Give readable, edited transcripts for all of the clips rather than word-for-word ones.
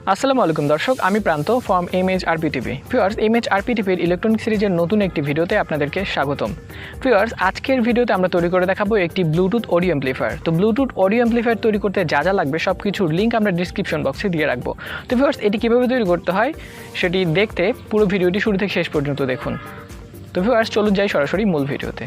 আসসালামু আলাইকুম দর্শক, আমি প্রান্ত ফ্রম এমএইচআরপি টিভি। ভিউয়ার্স, এমএইচআরপি টিভির ইলেকট্রনিক সিরিজের নতুন একটি ভিডিওতে আপনাদেরকে স্বাগতম। ভিউয়ার্স, আজকের ভিডিওতে আমরা তৈরি করে দেখাবো একটি ব্লুটুথ অডিও অ্যাম্প্লিফায়ার। তো ব্লুটুথ অডিও অ্যাম্প্লিফায়ার তৈরি করতে যা যা লাগবে সব কিছুর লিঙ্ক আমরা ডিসক্রিপশন বক্সে দিয়ে রাখবো। তো ভিউয়ার্স, এটি কীভাবে তৈরি করতে হয় সেটি দেখতে পুরো ভিডিওটি শুরু থেকে শেষ পর্যন্ত দেখুন। তো ভিউয়ার্স, চলুন যাই সরাসরি মূল ভিডিওতে।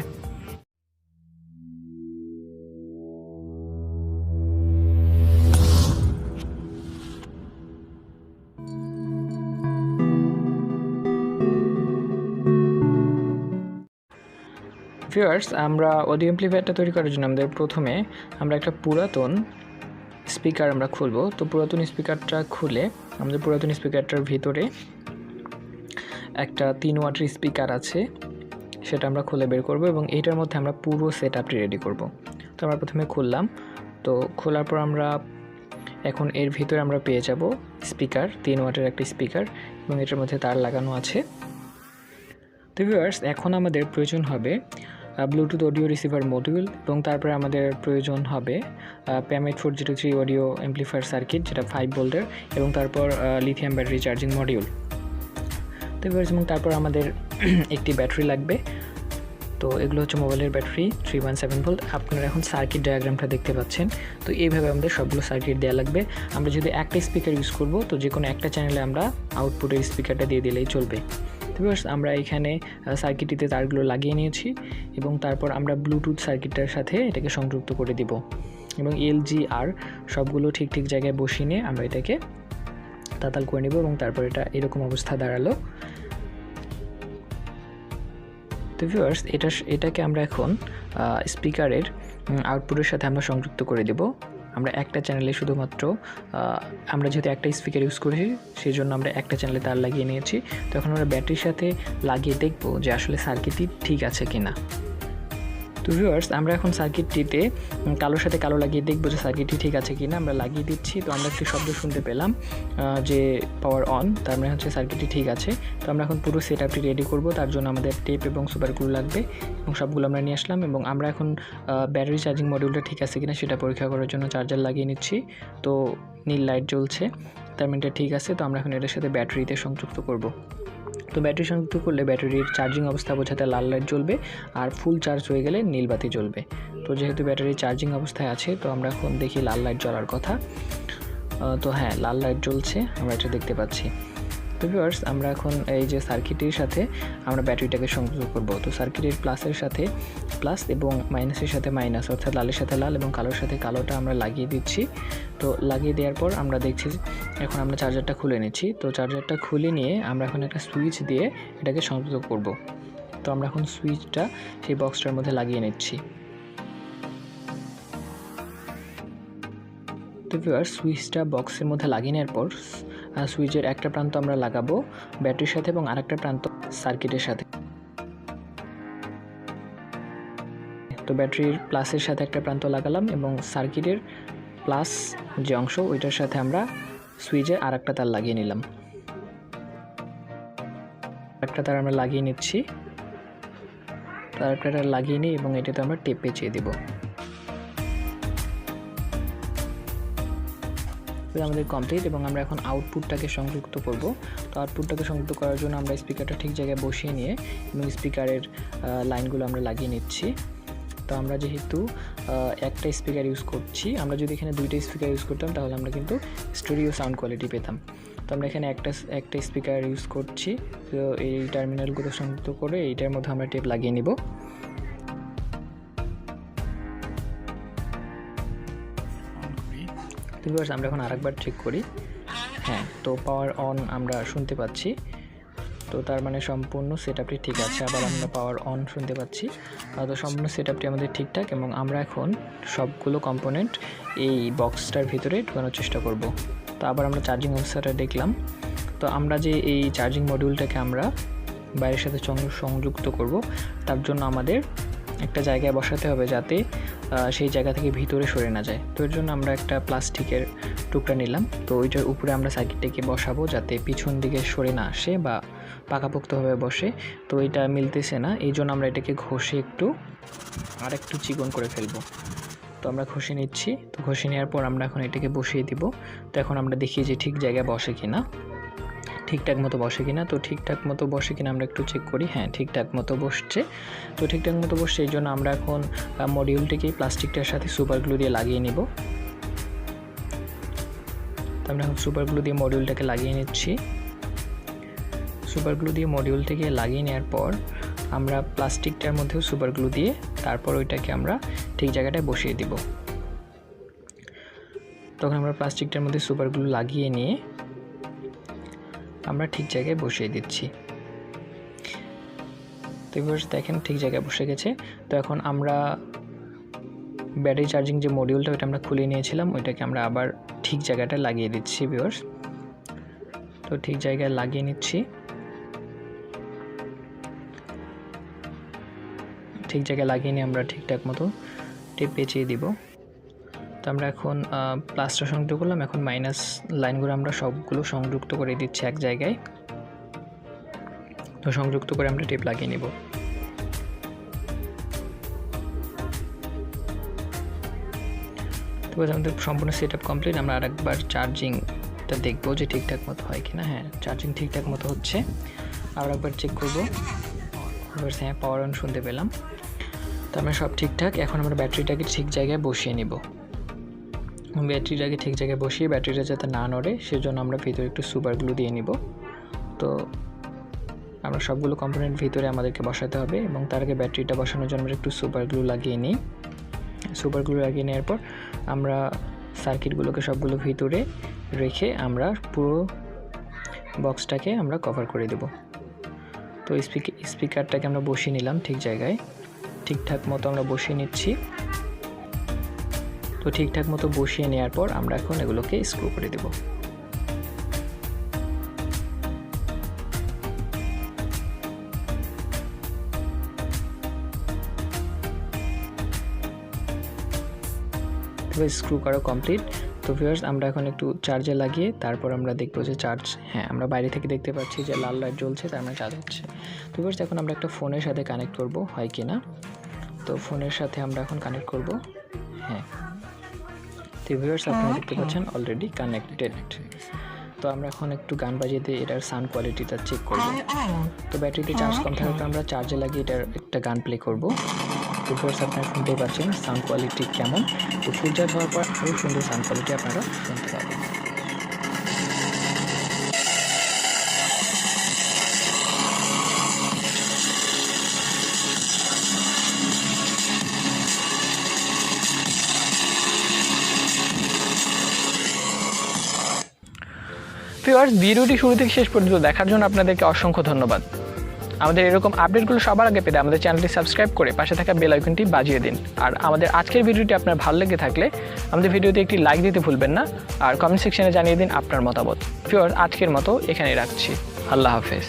ভিউয়ার্স, আমরা অডিও অ্যাম্প্লিফায়ারটা তৈরি করার জন্য প্রথমে আমরা একটা পুরাতন স্পিকার আমরা খুলব। তো পুরাতন স্পিকারটা খুলে আমাদের পুরাতন স্পিকারটার ভিতরে একটা 3 ওয়াটের স্পিকার আছে, সেটা আমরা খুলে বের করব এবং এইটার মধ্যে আমরা পুরো সেটআপটি রেডি করব। তো আমরা প্রথমে খুললাম। তো খোলার পর আমরা এখন এর ভিতরে আমরা পেয়ে যাব স্পিকার, 3 ওয়াটের একটা স্পিকার এবং এটার মধ্যে তার লাগানো আছে। তো ভিউয়ার্স, এখন আমাদের প্রয়োজন হবে ব্লুটুথ অডিও রিসিভার মডিউল এবং তারপরে আমাদের প্রয়োজন হবে প্যামেট 403 অডিও অ্যাম্প্লিফায়ার সার্কিট, যেটা 5 ভোল্টের, এবং তারপর লিথিয়াম ব্যাটারি চার্জিং মডিউল। তো ভিউয়ার্স, এবং তারপর আমাদের একটি ব্যাটারি লাগবে। তো এগুলো হচ্ছে মোবাইলের ব্যাটারি 317 ভোল্ট। আপনারা এখন সার্কিট ডায়াগ্রামটা দেখতে পাচ্ছেন। তো এইভাবে আমাদের সবগুলো সার্কিট দেওয়া লাগবে। আমরা যদি একটা স্পিকার ইউজ করব, তো যে কোনো একটা চ্যানেলে আমরা আউটপুটের স্পিকারটা দিয়ে দিলেই চলবে। তো আমরা এখানে সার্কিটটিতে তারগুলো লাগিয়ে নিয়েছি এবং তারপর আমরা ব্লুটুথ সার্কিটটার সাথে এটাকে সংযুক্ত করে দিব এবং এলজিআর সবগুলো ঠিক ঠিক জায়গায় বসিয়ে নিয়ে আমরা এটাকে তাতাল করে নেব এবং তারপর এটা এরকম অবস্থা দাঁড়ালো। তো ভিউয়ার্স, এটাকে আমরা এখন স্পিকারের আউটপুটের সাথে আমরা সংযুক্ত করে দেব। আমরা একটা চ্যানেলে শুধুমাত্র আমরা যেহেতু একটা স্পিকার ইউজ করেছি সেই জন্য আমরা একটা চ্যানেলে তার লাগিয়ে নিয়েছি। তো এখন আমরা ব্যাটারির সাথে লাগিয়ে দেখব যে আসলে সার্কিটটি ঠিক আছে কিনা। তো ভিউয়ার্স, আমরা এখন সার্কিটটিতে কালোর সাথে কালো লাগিয়ে দেখবো যে সার্কিটটি ঠিক আছে কিনা। আমরা লাগিয়ে দিচ্ছি। তো আমরা একটি শব্দ শুনতে পেলাম যে পাওয়ার অন, তার মানে হচ্ছে সার্কিটটি ঠিক আছে। তো আমরা এখন পুরো সেটআপটি রেডি করব। তার জন্য আমাদের টেপ এবং সুপার গ্লু লাগবে এবং সবগুলো আমরা নিয়ে আসলাম এবং আমরা এখন ব্যাটারি চার্জিং মডিউলটা ঠিক আছে কিনা সেটা পরীক্ষা করার জন্য চার্জার লাগিয়ে নিচ্ছি। তো নীল লাইট জ্বলছে, তার মানে এটা ঠিক আছে। তো আমরা এখন এটার সাথে ব্যাটারিতে সংযুক্ত করব। তো ব্যাটারি সংযুক্ত করলে ব্যাটারির চার্জিং অবস্থা বোঝাতে লাল লাইট জ্বলবে আর ফুল চার্জ হয়ে গেলে নীল বাতি জ্বলবে। তো যেহেতু ব্যাটারি চার্জিং অবস্থায় আছে, তো আমরা এখন দেখি লাল লাইট জ্বলার কথা। তো হ্যাঁ, লাল লাইট জ্বলছে, আমরা এটা দেখতে পাচ্ছি। তো ভিউয়ার্স, আমরা এখন এই যে সার্কিটের সাথে আমরা ব্যাটারিটাকে সংযুক্ত করব। তো সার্কিটের প্লাসের সাথে প্লাস এবং মাইনাসের সাথে মাইনাস, অর্থাৎ লালের সাথে লাল এবং কালোর সাথে কালোটা আমরা লাগিয়ে দিচ্ছি। তো লাগিয়ে দেওয়ার পর আমরা দেখছি এখন আমরা চার্জারটা খুলে নিচ্ছি। তো চার্জারটা খুলে নিয়ে আমরা এখন একটা সুইচ দিয়ে এটাকে সংযুক্ত করব। তো আমরা এখন সুইচটা সেই বক্সটার মধ্যে লাগিয়ে নিচ্ছি। তো ভিউয়ার্স, সুইচটা বক্সের মধ্যে লাগিয়ে নেওয়ার পর সুইচের একটা প্রান্ত আমরা লাগাবো ব্যাটারির সাথে এবং আরেকটা প্রান্ত সার্কিটের সাথে। তো ব্যাটারির প্লাসের সাথে একটা প্রান্ত লাগালাম এবং সার্কিটের প্লাস যে অংশ ওইটার সাথে আমরা সুইচের আরেকটা তার লাগিয়ে নিলাম। একটা তার আমরা লাগিয়ে নিচ্ছি। তো আরেকটা তার লাগিয়ে নিই এবং এটাতে আমরা টেপ পেঁচিয়ে দেবো। আমাদের কমপ্লিট এবং আমরা এখন আউটপুটটাকে সংযুক্ত করব। তো আউটপুটটাকে সংযুক্ত করার জন্য আমরা স্পিকারটা ঠিক জায়গায় বসিয়ে নিয়ে এবং স্পিকারের লাইনগুলো আমরা লাগিয়ে নিচ্ছি। তো আমরা যেহেতু একটা স্পিকার ইউজ করছি, আমরা যদি এখানে দুইটা স্পিকার ইউজ করতাম তাহলে আমরা কিন্তু স্টুডিও সাউন্ড কোয়ালিটি পেতাম। তো আমরা এখানে একটা স্পিকার ইউজ করছি। তো এই টার্মিনালগুলো সংযুক্ত করে এইটার মধ্যে আমরা টেপ লাগিয়ে নিব। আমরা এখন আরেকবার চেক করি। হ্যাঁ, তো পাওয়ার অন আমরা শুনতে পাচ্ছি। তো তার মানে সম্পূর্ণ সেটআপটি ঠিক আছে। আবার আমরা পাওয়ার অন শুনতে পাচ্ছি। তো সম্পূর্ণ সেটআপটি আমাদের ঠিকঠাক এবং আমরা এখন সবগুলো কম্পোনেন্ট এই বক্সটার ভিতরে ঢোকানোর চেষ্টা করব। তো আবার আমরা চার্জিং অবস্থাটা দেখলাম। তো আমরা যে এই চার্জিং মডিউলটাকে আমরা বাইরের সাথে সংযুক্ত করব, তার জন্য আমাদের একটা জায়গায় বসাতে হবে যাতে সেই জায়গা থেকে ভিতরে সরে না যায়। তো এর জন্য আমরা একটা প্লাস্টিকের টুকরা নিলাম। তো ওইটার উপরে আমরা সার্কিটটাকে বসাবো যাতে পিছন দিকে সরে না আসে বা পাকাপোক্তভাবে বসে। তো এটা মিলতেছে না, এই জন্য আমরা এটাকে ঘষে একটু চিকন করে ফেলবো। তো তো আমরা ঘষে নিচ্ছি। তো ঘষে নেওয়ার পর আমরা এখন এটাকে বসিয়ে দিব। তো এখন আমরা দেখি যে ঠিক জায়গায় বসে কিনা, ঠিকঠাক মতো বসে কিনা। তো ঠিকঠাক মতো বসে কিনা আমরা একটু চেক করি। হ্যাঁ, ঠিকঠাক মতো বসছে। তো ঠিকঠাক মতো বসছে, এই জন্য আমরা এখন মডিউলটিকে প্লাস্টিকটার সাথে সুপার গ্লু দিয়ে লাগিয়ে নিব। তো আমরা এখন সুপার গ্লু দিয়ে মডিউলটাকে লাগিয়ে নিচ্ছি। সুপার গ্লু দিয়ে মডিউলটাকে লাগিয়ে নেওয়ার পর আমরা প্লাস্টিকটার মধ্যেও সুপার গ্লু দিয়ে তারপর ওইটাকে আমরা ঠিক জায়গাটায় বসিয়ে দিব। তখন আমরা প্লাস্টিকটার মধ্যে সুপার গ্লু লাগিয়ে নিয়ে আমরা ঠিক জায়গায় বসিয়ে দিচ্ছি। তো এবার দেখেন ঠিক জায়গায় বসে গেছে। তো এখন আমরা ব্যাটারি চার্জিং যে মডিউলটা ওইটা আমরা খুলে নিয়েছিলাম, ওইটাকে আমরা আবার ঠিক জায়গাটা লাগিয়ে দিচ্ছি ভিউয়ার্স। তো ঠিক জায়গায় লাগিয়ে নিচ্ছি। ঠিক জায়গায় লাগিয়ে নিয়ে আমরা ঠিকঠাক মতো টেপ পেঁচিয়ে দিব। তো আমরা এখন প্লাসটা সংযুক্ত করলাম, এখন মাইনাস লাইনগুলো আমরা সবগুলো সংযুক্ত করে দিচ্ছি এক জায়গায়। তো সংযুক্ত করে আমরা টেপ লাগিয়ে নেব। তো আমাদের সম্পূর্ণ সেট আপ কমপ্লিট। আমরা আরেকবার চার্জিংটা দেখবো যে ঠিকঠাক মতো হয় কিনা। হ্যাঁ, চার্জিং ঠিকঠাক মতো হচ্ছে। আর একবার চেক করবো। হ্যাঁ, পাওয়ার অন শুনতে পেলাম। তো আমরা সব ঠিকঠাক। এখন আমরা ব্যাটারিটাকে ঠিক জায়গায় বসিয়ে নিব। ব্যাটারিটাকে ঠিক জায়গায় বসিয়ে ব্যাটারিটা যাতে না নড়ে সেজন্য আমরা ভিতরে একটু সুপার গ্লু দিয়ে নিব। তো আমরা সবগুলো কম্পোনেন্ট ভিতরে আমাদেরকে বসাতে হবে এবং তার আগে ব্যাটারিটা বসানোর জন্য আমরা একটু সুপার গ্লু লাগিয়ে নিই। সুপার গ্লু লাগিয়ে নেওয়ার পর আমরা সার্কিটগুলোকে সবগুলো ভিতরে রেখে আমরা পুরো বক্সটাকে আমরা কভার করে দেব। তো স্পিকারটাকে আমরা বসিয়ে নিলাম ঠিক জায়গায়, ঠিকঠাক মতো আমরা বসিয়ে নিচ্ছি। তো ঠিকঠাক মতো বসিয়ে নেওয়ার পর আমরা এখন এগুলোকে স্ক্রু করে দেব। স্ক্রু করা কমপ্লিট। তো ভিউয়ার্স আমরা এখন একটু চার্জে লাগিয়ে তারপর আমরা দেখবো যে চার্জ, হ্যাঁ আমরা বাইরে থেকে দেখতে পাচ্ছি যে লাল লাইট জ্বলছে, তার মানে চার্জ হচ্ছে। তো ভিউয়ার্স এখন আমরা একটা ফোনের সাথে কানেক্ট করব হয় কি না। তো ফোনের সাথে আমরা এখন কানেক্ট করব। হ্যাঁ, তো ভিউয়ার্স আপনারা দেখতে পাচ্ছেন অলরেডি কানেক্টেড। তো আমরা এখন একটু গান বাজিয়ে দিয়ে এটার সাউন্ড কোয়ালিটিটা চেক করব। তো ব্যাটারিতে চার্জ কম থাকার কারণে আমরা চার্জে লাগিয়ে এটার একটা গান প্লে করব। তো ভিউয়ার্স আপনারা শুনতেই পাচ্ছেন সাউন্ড কোয়ালিটি কেমন। তো ফুল চার্জ হওয়ার পর আরও সুন্দর সাউন্ড কোয়ালিটি আপনারা শুনতে পাবেন। ভিউয়ার্স, ভিডিওটি শুরু থেকে শেষ পর্যন্ত দেখার জন্য আপনাদেরকে অসংখ্য ধন্যবাদ। আমাদের এরকম আপডেটগুলো সবার আগে পেতে আমাদের চ্যানেলটি সাবস্ক্রাইব করে পাশে থাকা বেল আইকনটি বাজিয়ে দিন। আর আমাদের আজকের ভিডিওটি আপনার ভালো লেগে থাকলে আমাদের ভিডিওতে একটি লাইক দিতে ভুলবেন না। আর কমেন্ট সেকশনে জানিয়ে দিন আপনার মতামত। ভিউয়ার্স, আজকের মতো এখানেই রাখছি। আল্লাহ হাফেজ।